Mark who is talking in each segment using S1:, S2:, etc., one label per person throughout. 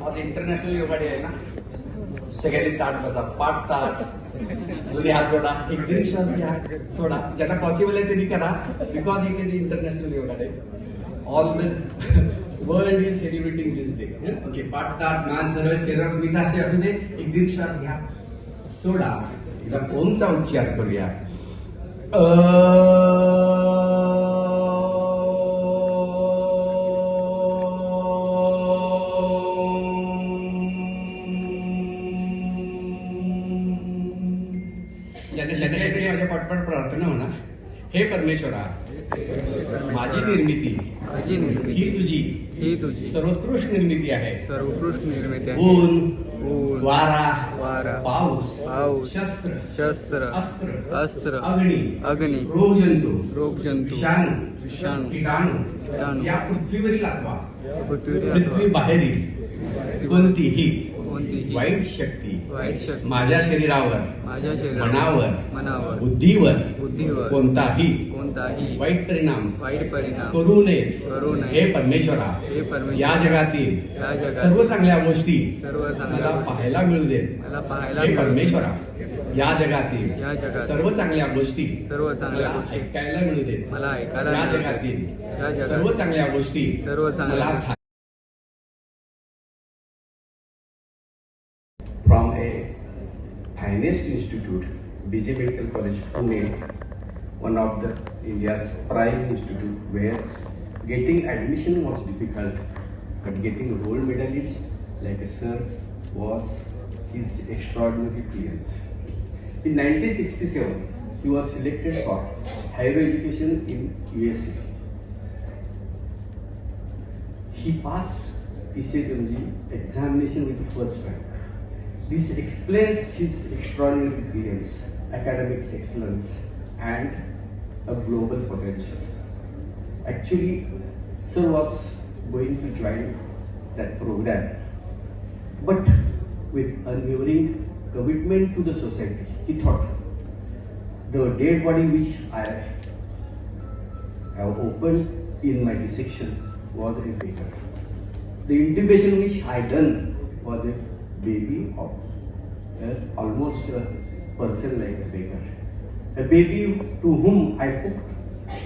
S1: आज international yoga day आहे ना. सगळ्यांनी स्टार्ट बसा, पाठ ताट, दोन्ही हात जोडा, एक दीर्घ श्वास घ्या, सोडा. ज्यांना पॉसिबल आहे त्यांनी करा, because it is international yoga day. All the world is celebrating this day. Okay, पाठ ताट, मान सरळ, चेहरा स्मित असे असू दे. एक दीर्घ श्वास घ्या, सोडा. एकदा ओमचा उच्चार करूया. काहीतरी माझ्या पटपट प्रार्थना म्हणा. हे परमेश्वरा, माझी निर्मिती ही तुझी सर्वोत्कृष्ट निर्मिती आहे.
S2: सर्वोत्कृष्ट निर्मिती आहे.
S1: ऊन, वारा, पाऊस, शस्त्र, अस्त्र, अग्नी, रोगजंतू, विषाणू, कीटाणू या पृथ्वीवरील अथवा पृथ्वी बाहेरील कोणतीही वाईट शक्ती माझ्या शरीरावर, मनावर, बुद्धीवर कोणताही वाईट परिणाम करू नये. हे परमेश्वरा, या जगातील सर्व चांगल्या गोष्टी मला पाहायला मिळू दे. हे परमेश्वरा, या जगातील सर्व चांगल्या गोष्टी मला ऐकायला मिळू दे. या जगातील सर्व चांगल्या गोष्टी मला
S3: from a finest institute, BJ Medical College, Pune, one of the India's prime institute, where getting admission was difficult, but getting gold medalist like a sir was his extraordinary brilliance. In 1967, he was selected for higher education in USA. He passed ECMG examination with first rank. This explains his extraordinary brilliance, academic excellence, and a global potential. Actually, sir was going to join that program, but with unwavering commitment to the society, he thought the dead body which I have opened in my dissection was a beggar. The intubation which I done was a baby of almost a person like a beggar. A baby to whom I took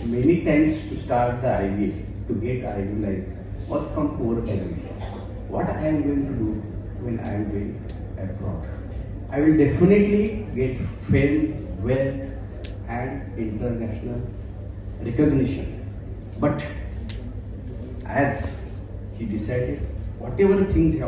S3: many times to start the IVF, to get IVF life, was from poor family. What I am going to do when I am going abroad? I will definitely get fame, wealth, and international recognition. But as he decided, whatever things